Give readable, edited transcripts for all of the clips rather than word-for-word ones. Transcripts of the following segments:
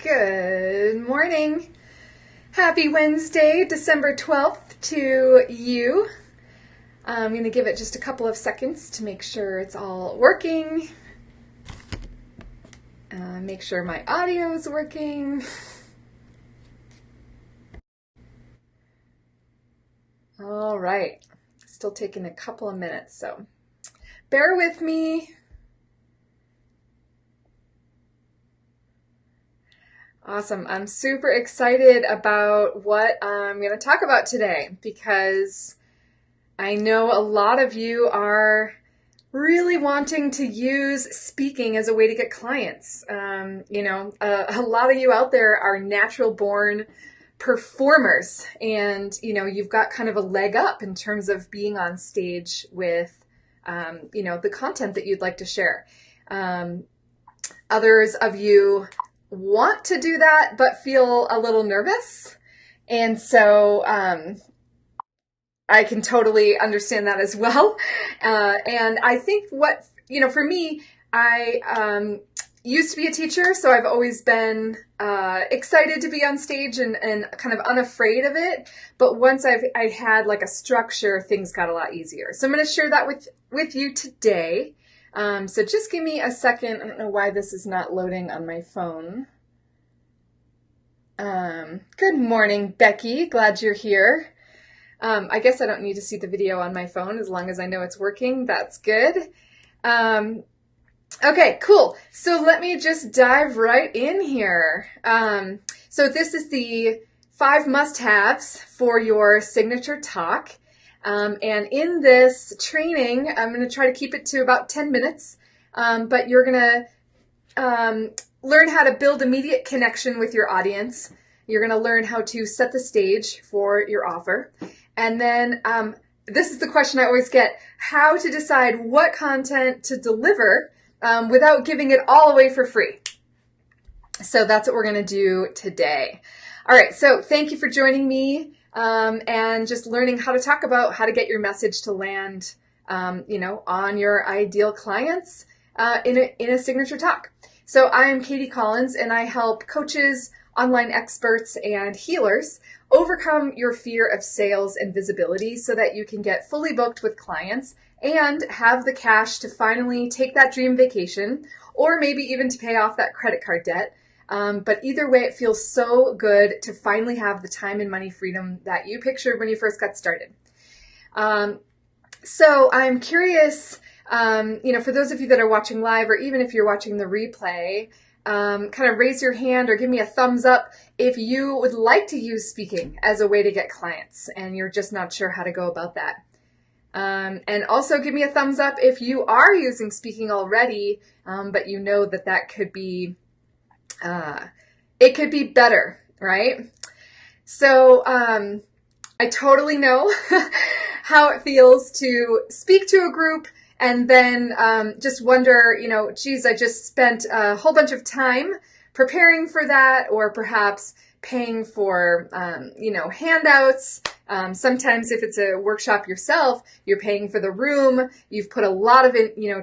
Good morning. Happy Wednesday, December 12th to you. I'm going to give it just a couple of seconds to make sure it's all working. Make sure my audio is working. All right. Still taking a couple of minutes, so bear with me. Awesome. I'm super excited about what I'm going to talk about today because I know a lot of you are really wanting to use speaking as a way to get clients. A lot of you out there are natural born performers, and you've got kind of a leg up in terms of being on stage with the content that you'd like to share. Others of you want to do that but feel a little nervous, and so I can totally understand that as well. And I think for me, I used to be a teacher, so I've always been excited to be on stage and kind of unafraid of it. But once I had like a structure, things got a lot easier. So I'm going to share that with you today. So just give me a second. I don't know why this is not loading on my phone. Good morning, Becky. Glad you're here. I guess I don't need to see the video on my phone as long as I know it's working. That's good. Okay, cool. So let me just dive right in here. So this is the 5 must-haves for your signature talk. And in this training, I'm going to try to keep it to about 10 minutes, but you're going to learn how to build immediate connection with your audience. You're going to learn how to set the stage for your offer. And then this is the question I always get: how to decide what content to deliver without giving it all away for free. So that's what we're going to do today. All right, so thank you for joining me and just learning how to talk about how to get your message to land on your ideal clients in a signature talk. So I am Katie Collins, and I help coaches, online experts, and healers overcome your fear of sales and visibility so that you can get fully booked with clients and have the cash to finally take that dream vacation, or maybe even to pay off that credit card debt. But either way, it feels so good to finally have the time and money freedom that you pictured when you first got started. So I'm curious, for those of you that are watching live, or even if you're watching the replay, kind of raise your hand or give me a thumbs up if you would like to use speaking as a way to get clients and you're just not sure how to go about that. And also give me a thumbs up if you are using speaking already, but you know that could be, it could be better, right? So I totally know how it feels to speak to a group and then just wonder, geez, I just spent a whole bunch of time preparing for that, or perhaps paying for, handouts. Sometimes if it's a workshop yourself, you're paying for the room. You've put a lot of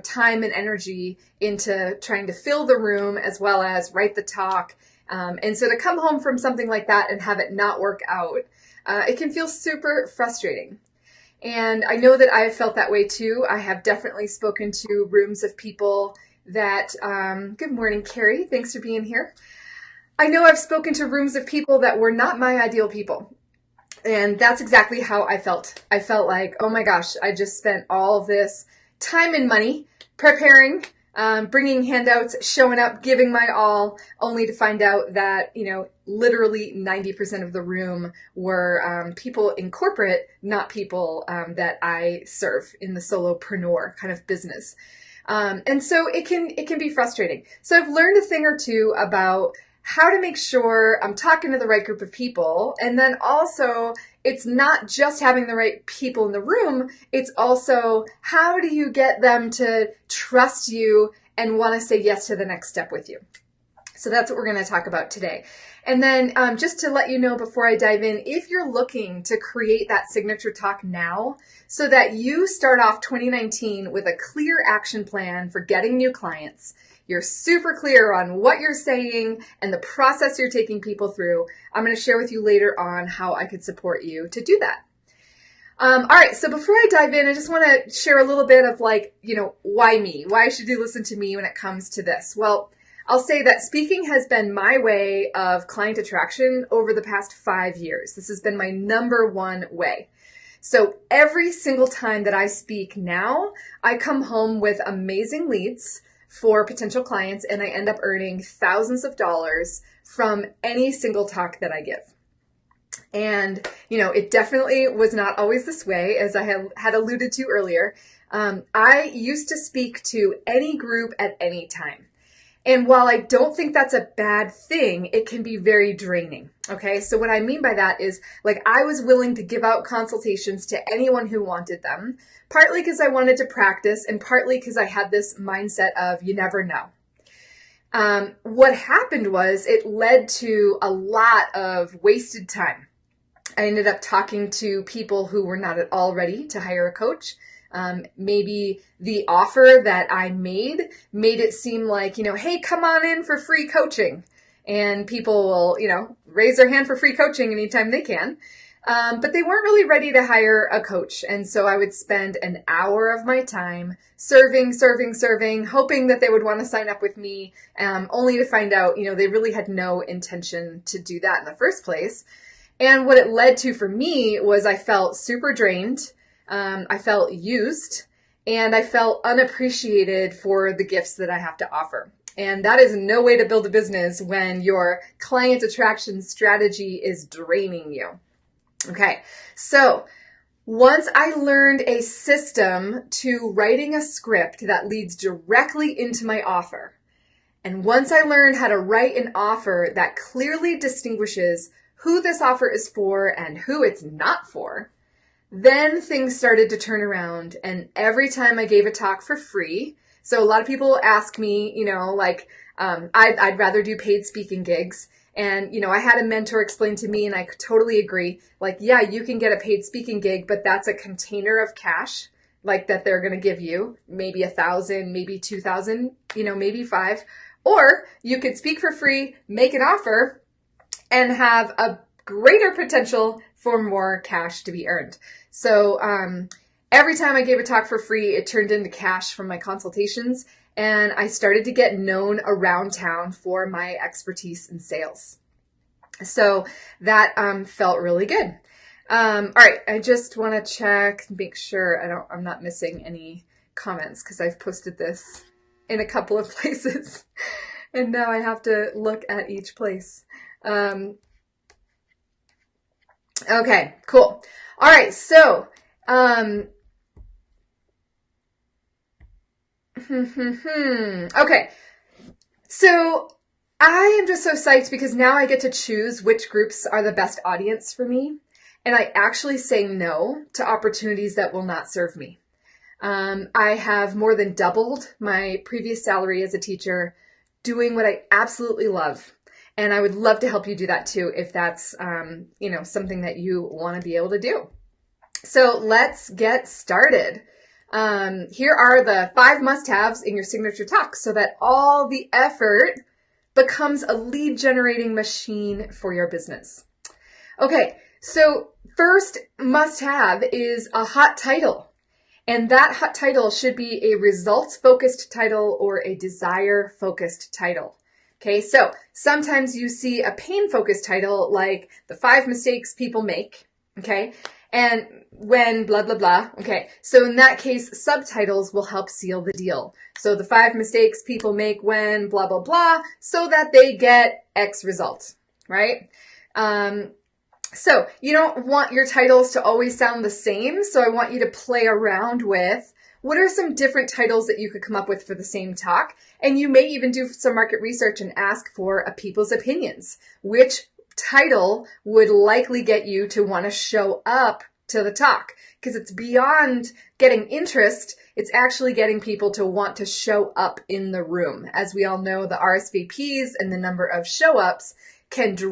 time and energy into trying to fill the room as well as write the talk. And so to come home from something like that and have it not work out, it can feel super frustrating. And I know that I've felt that way too. I have definitely spoken to rooms of people that, good morning, Carrie. Thanks for being here. I know I've spoken to rooms of people that were not my ideal people. And that's exactly how I felt. I felt like, oh my gosh, I just spent all of this time and money preparing, bringing handouts, showing up, giving my all, only to find out that, literally 90% of the room were people in corporate, not people that I serve in the solopreneur kind of business. And so it can be frustrating. So I've learned a thing or two about how to make sure I'm talking to the right group of people. And then also, it's not just having the right people in the room, it's also how do you get them to trust you and want to say yes to the next step with you. So that's what we're going to talk about today. And then just to let you know before I dive in, if you're looking to create that signature talk now so that you start off 2019 with a clear action plan for getting new clients, you're super clear on what you're saying and the process you're taking people through, I'm going to share with you later on how I could support you to do that. All right, so before I dive in, I just want to share a little bit of why me? Why should you listen to me when it comes to this? Well, I'll say that speaking has been my way of client attraction over the past 5 years. This has been my number one way. So every single time that I speak now, I come home with amazing leads for potential clients, and I end up earning thousands of dollars from any single talk that I give. And, it definitely was not always this way, as I had alluded to earlier. I used to speak to any group at any time. And while I don't think that's a bad thing, it can be very draining. Okay, so what I mean by that is, I was willing to give out consultations to anyone who wanted them, partly because I wanted to practice and partly because I had this mindset of you never know. What happened was it led to a lot of wasted time. I ended up talking to people who were not at all ready to hire a coach. Maybe the offer that I made it seem like, hey, come on in for free coaching. And people will, raise their hand for free coaching anytime they can. But they weren't really ready to hire a coach. And so I would spend an hour of my time serving, hoping that they would want to sign up with me, only to find out, they really had no intention to do that in the first place. And what it led to for me was I felt super drained. I felt used, and I felt unappreciated for the gifts that I have to offer. And that is no way to build a business when your client attraction strategy is draining you. Okay, so once I learned a system to writing a script that leads directly into my offer, and once I learned how to write an offer that clearly distinguishes who this offer is for and who it's not for, then things started to turn around. And every time I gave a talk for free, so a lot of people ask me, I'd rather do paid speaking gigs. And, I had a mentor explain to me, and I totally agree, yeah, you can get a paid speaking gig, but that's a container of cash, that they're going to give you, maybe 1,000, maybe 2,000, maybe 5. Or you could speak for free, make an offer, and have a greater potential for more cash to be earned. So every time I gave a talk for free, it turned into cash from my consultations, and I started to get known around town for my expertise in sales. So that felt really good. All right, I just want to check, make sure I'm not missing any comments, because I've posted this in a couple of places, and now I have to look at each place. Okay, cool. All right, so, okay, so I am just so psyched because now I get to choose which groups are the best audience for me, and I actually say no to opportunities that will not serve me. I have more than doubled my previous salary as a teacher doing what I absolutely love. And I would love to help you do that too, if that's, something that you want to be able to do. So let's get started. Here are the 5 must-haves in your signature talk so that all the effort becomes a lead generating machine for your business. Okay, so first must-have is a hot title. And that hot title should be a results-focused title or a desire-focused title. Okay, so sometimes you see a pain-focused title like the 5 mistakes people make, okay, and when blah, blah, blah, okay. So in that case, subtitles will help seal the deal. So the 5 mistakes people make when blah, blah, blah, so that they get X result, right? So you don't want your titles to always sound the same, so I want you to play around with what are some different titles that you could come up with for the same talk? And you may even do some market research and ask for people's opinions. Which title would likely get you to want to show up to the talk? Because it's beyond getting interest. It's actually getting people to want to show up in the room. As we all know, the RSVPs and the number of show-ups can be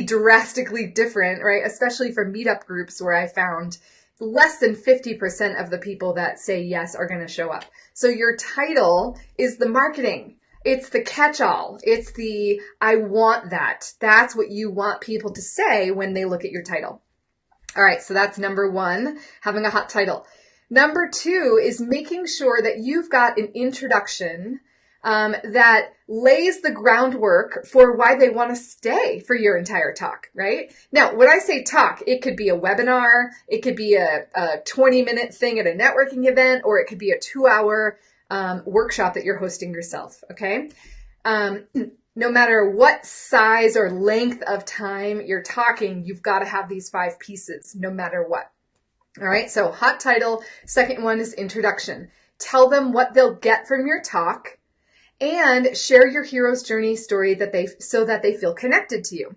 drastically different, right? Especially for meetup groups where I found less than 50% of the people that say yes are going to show up. So your title is the marketing. It's the catch-all. It's the, I want that. That's what you want people to say when they look at your title. All right, so that's number one, having a hot title. Number two is making sure that you've got an introduction that lays the groundwork for why they want to stay for your entire talk, right? Now, when I say talk, it could be a webinar, it could be a 20-minute thing at a networking event, or it could be a 2-hour workshop that you're hosting yourself, okay? No matter what size or length of time you're talking, you've got to have these 5 pieces, no matter what. All right, so hot title. Second one is introduction. Tell them what they'll get from your talk, and share your hero's journey story so that they feel connected to you.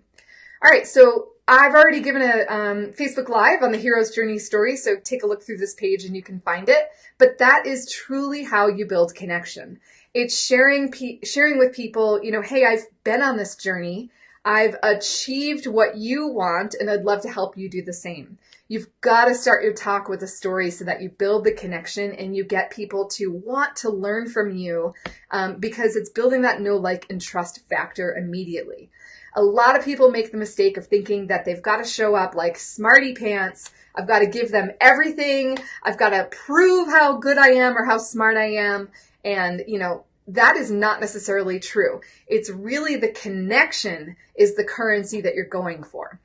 All right, so I've already given a Facebook Live on the hero's journey story, so take a look through this page and you can find it. But that is truly how you build connection. It's sharing with people, hey, I've been on this journey. I've achieved what you want, and I'd love to help you do the same. You've got to start your talk with a story so that you build the connection and you get people to want to learn from you because it's building that know, like, and trust factor immediately. A lot of people make the mistake of thinking that they've got to show up like smarty pants. I've got to give them everything. I've got to prove how good I am or how smart I am. And, that is not necessarily true. It's really the connection is the currency that you're going for.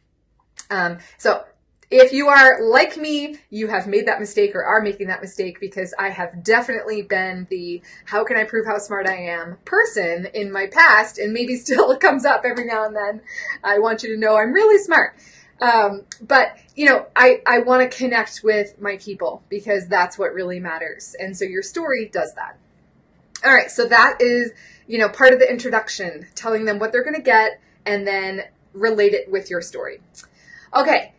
So if you are like me, you have made that mistake or are making that mistake, because I have definitely been the how can I prove how smart I am person in my past, and maybe still it comes up every now and then. I want you to know I'm really smart. But I want to connect with my people because that's what really matters. And so your story does that. All right, so that is, part of the introduction, telling them what they're going to get and then relate it with your story. Okay,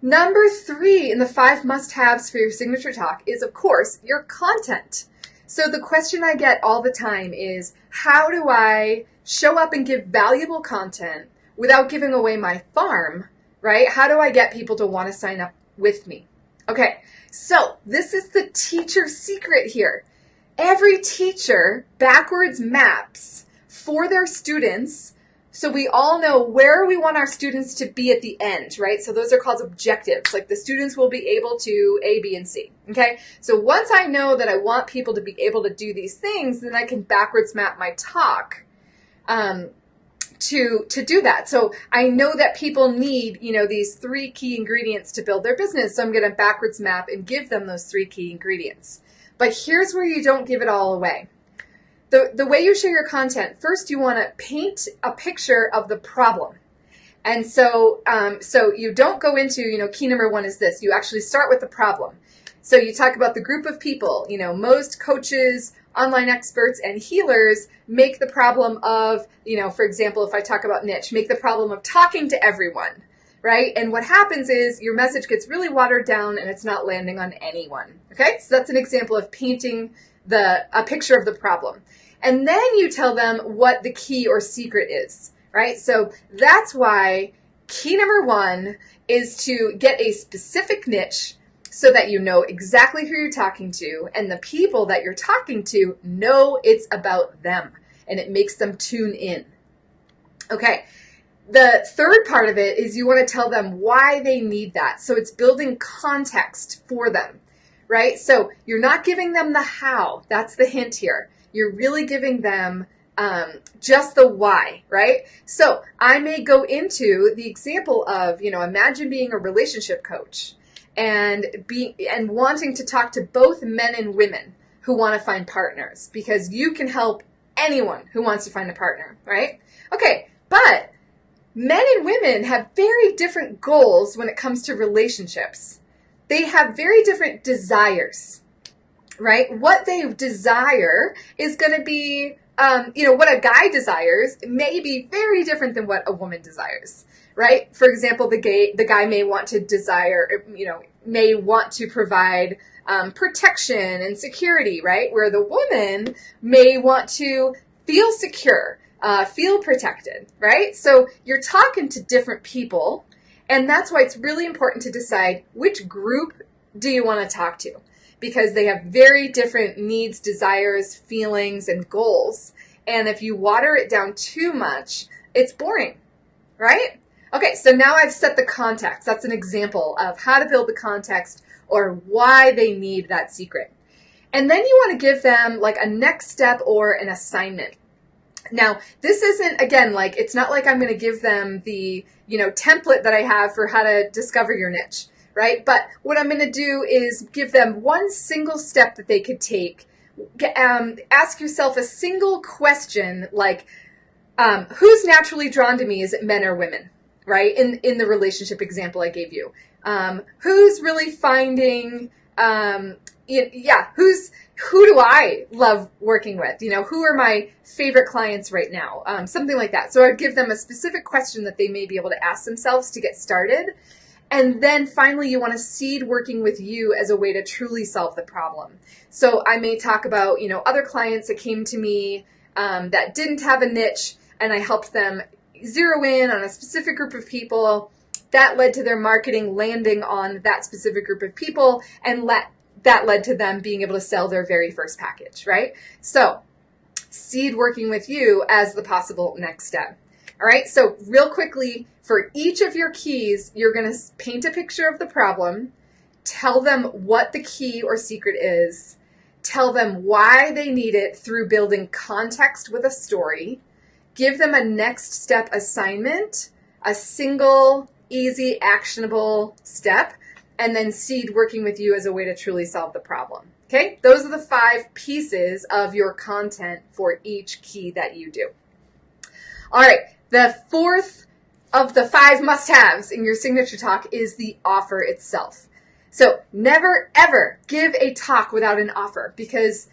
number 3 in the 5 must-haves for your signature talk is, of course, your content. So the question I get all the time is, how do I show up and give valuable content without giving away my farm, right? How do I get people to want to sign up with me? Okay, so this is the teacher secret here. Every teacher backwards maps for their students so we all know where we want our students to be at the end, right? So those are called objectives. Like the students will be able to A, B, and C, okay? So once I know that I want people to be able to do these things, then I can backwards map my talk to do that. So I know that people need, these 3 key ingredients to build their business. So I'm going to backwards map and give them those 3 key ingredients. But here's where you don't give it all away. The way you share your content, first you want to paint a picture of the problem. And so you don't go into, key number 1 is this. You actually start with the problem. So you talk about the group of people. Most coaches, online experts, and healers make the problem of, for example, if I talk about niche, make the problem of talking to everyone. Right? And what happens is your message gets really watered down and it's not landing on anyone. Okay? So that's an example of painting a picture of the problem. And then you tell them what the key or secret is, right? So that's why key number 1 is to get a specific niche so that you know exactly who you're talking to, and the people that you're talking to know it's about them and it makes them tune in. Okay. The third part of it is you want to tell them why they need that. So it's building context for them, right? So you're not giving them the how. That's the hint here. You're really giving them just the why, right? So I may go into the example of, imagine being a relationship coach and wanting to talk to both men and women who want to find partners, because you can help anyone who wants to find a partner, right? Okay, but men and women have very different goals when it comes to relationships. They have very different desires, right? What they desire is going to be, what a guy desires may be very different than what a woman desires, right? For example, the guy may want to desire, may want to provide protection and security, right? Where the woman may want to feel secure, feel protected, right? So you're talking to different people, and that's why it's really important to decide which group do you want to talk to? Because they have very different needs, desires, feelings, and goals. And if you water it down too much, it's boring, right? Okay, so now I've set the context. That's an example of how to build the context or why they need that secret. And then you want to give them like a next step or an assignment. Now, this isn't, again, like, it's not like I'm going to give them the, template that I have for how to discover your niche, right? But what I'm going to do is give them one single step that they could take. Ask yourself a single question like, who's naturally drawn to me? Is it men or women, right? In the relationship example I gave you. Who's really finding, who do I love working with? Who are my favorite clients right now? Something like that. So I'd give them a specific question that they may be able to ask themselves to get started. And then finally, you want to seed working with you as a way to truly solve the problem. So I may talk about, other clients that came to me that didn't have a niche, and I helped them zero in on a specific group of people. That led to their marketing landing on that specific group of people, and that led to them being able to sell their very first package, right? So seed working with you as the possible next step. All right, so real quickly, for each of your keys, you're going to paint a picture of the problem, tell them what the key or secret is, tell them why they need it through building context with a story, give them a next step assignment, a single, easy, actionable step, and then seed working with you as a way to truly solve the problem. Okay, those are the 5 pieces of your content for each key that you do. All right, the 4th of the 5 must-haves in your signature talk is the offer itself. So never, ever give a talk without an offer because,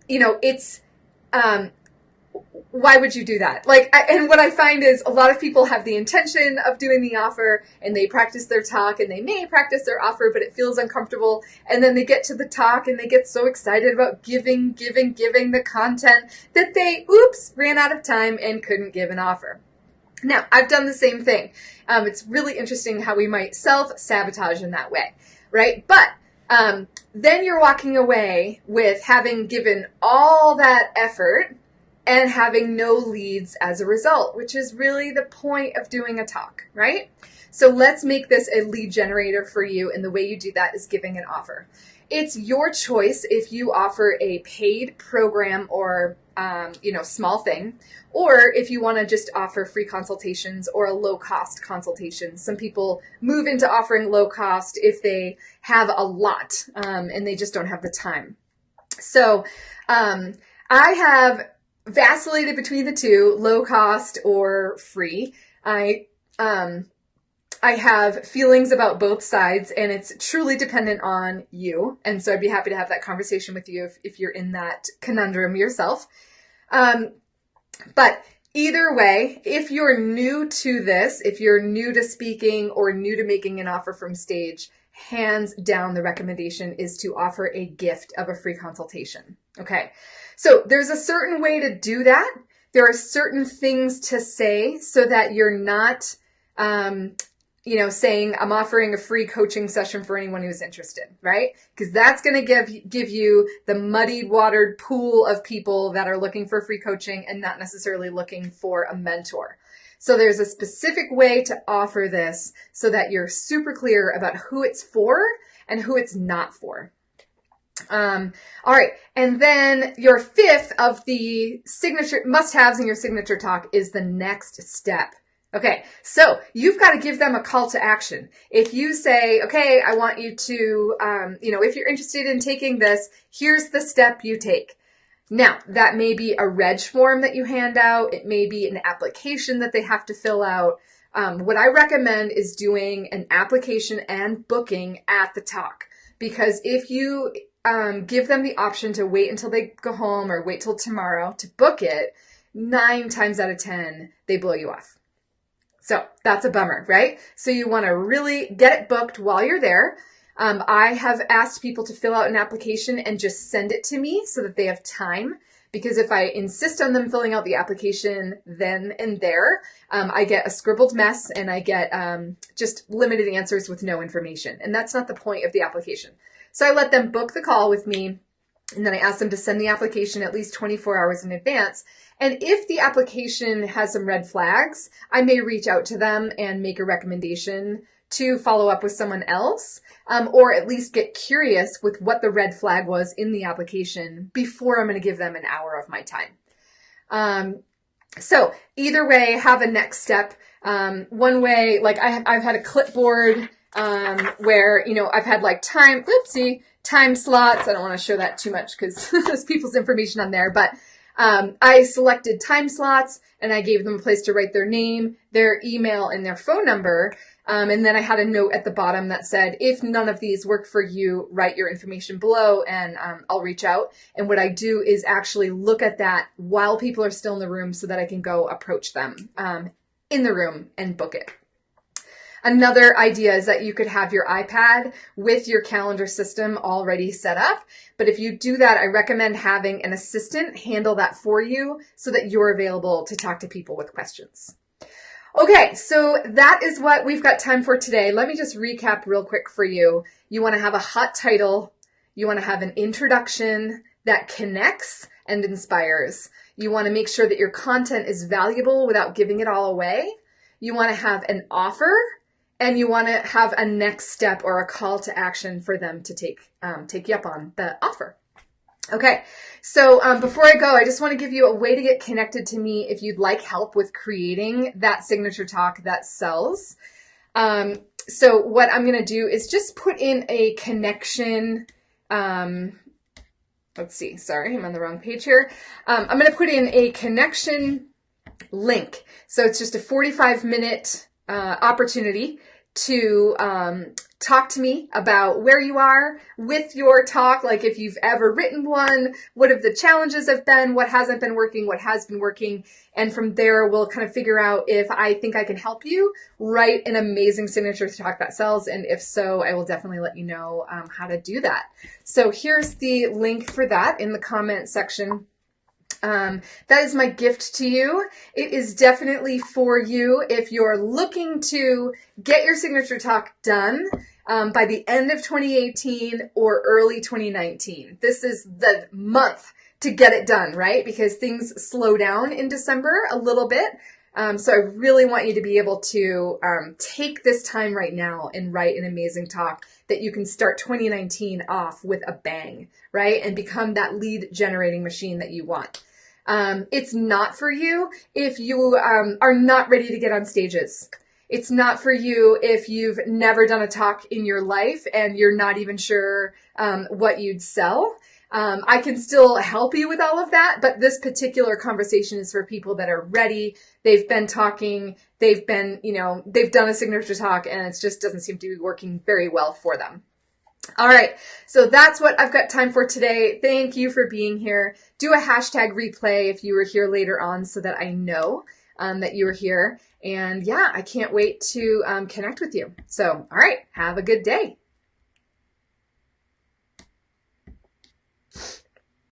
it's, why would you do that? And what I find is a lot of people have the intention of doing the offer and they practice their talk and they may practice their offer, but it feels uncomfortable. And then they get to the talk and they get so excited about giving the content that they, ran out of time and couldn't give an offer. Now, I've done the same thing. It's really interesting how we might self-sabotage in that way, right? But then you're walking away with having given all that effort and having no leads as a result, which is really the point of doing a talk, right? So let's make this a lead generator for you, and the way you do that is giving an offer. It's your choice if you offer a paid program or, small thing, or if you want to just offer free consultations or a low-cost consultation. Some people move into offering low cost if they have a lot and they just don't have the time. So I have vacillated between the two, low cost or free. I have feelings about both sides, and it's truly dependent on you. And so I'd be happy to have that conversation with you if you're in that conundrum yourself. But either way, if you're new to this, if you're new to speaking or new to making an offer from stage, hands down, the recommendation is to offer a gift of a free consultation. Okay. So there's a certain way to do that. There are certain things to say so that you're not, saying I'm offering a free coaching session for anyone who's interested, right? Because that's going to give you the muddied, watered pool of people that are looking for free coaching and not necessarily looking for a mentor. So there's a specific way to offer this so that you're super clear about who it's for and who it's not for. All right. And then your 5th of the signature must-haves in your signature talk is the next step. Okay. So you've got to give them a call to action. If you say, okay, I want you to, if you're interested in taking this, here's the step you take. Now, that may be a reg form that you hand out. It may be an application that they have to fill out. What I recommend is doing an application and booking at the talk, because if you give them the option to wait until they go home or wait till tomorrow to book it, 9 times out of 10, they blow you off. So that's a bummer, right? So you want to really get it booked while you're there. I have asked people to fill out an application and just send it to me so that they have time, because if I insist on them filling out the application then and there, I get a scribbled mess and I get just limited answers with no information. And that's not the point of the application. So I let them book the call with me, and then I ask them to send the application at least 24 hours in advance. And if the application has some red flags, I may reach out to them and make a recommendation to follow up with someone else, or at least get curious with what the red flag was in the application before I'm going to give them an hour of my time. So either way, have a next step. One way, like I've had a clipboard where, you know, I've had like time slots. I don't want to show that too much because there's people's information on there, but I selected time slots and I gave them a place to write their name, their email, and their phone number. And then I had a note at the bottom that said, if none of these work for you, write your information below and I'll reach out. And what I do is actually look at that while people are still in the room so that I can go approach them in the room and book it. Another idea is that you could have your iPad with your calendar system already set up. But if you do that, I recommend having an assistant handle that for you so that you're available to talk to people with questions. Okay, so that is what we've got time for today. Let me just recap real quick for you. You want to have a hot title. You want to have an introduction that connects and inspires. You want to make sure that your content is valuable without giving it all away. You want to have an offer, and you want to have a next step or a call to action for them to take you up on the offer. Okay, so before I go, I just want to give you a way to get connected to me if you'd like help with creating that signature talk that sells. So what I'm going to do is just put in a connection. Let's see, sorry, I'm on the wrong page here. I'm going to put in a connection link. So it's just a 45-minute opportunity to talk to me about where you are with your talk, like if you've ever written one, what have the challenges have been, what hasn't been working, what has been working, and from there we'll kind of figure out if I think I can help you write an amazing signature talk that sells, and if so, I will definitely let you know how to do that. So here's the link for that in the comment section. That is my gift to you. It is definitely for you if you're looking to get your signature talk done by the end of 2018 or early 2019. This is the month to get it done, right? Because things slow down in December a little bit. So I really want you to be able to take this time right now and write an amazing talk that you can start 2019 off with a bang, right? And become that lead generating machine that you want. It's not for you if you are not ready to get on stages. It's not for you if you've never done a talk in your life and you're not even sure what you'd sell. I can still help you with all of that, but this particular conversation is for people that are ready. They've been talking, they've done a signature talk, and it just doesn't seem to be working very well for them. All right, so that's what I've got time for today. Thank you for being here. Do a hashtag replay if you were here later on so that I know that you were here. And yeah, I can't wait to connect with you. So, all right, have a good day.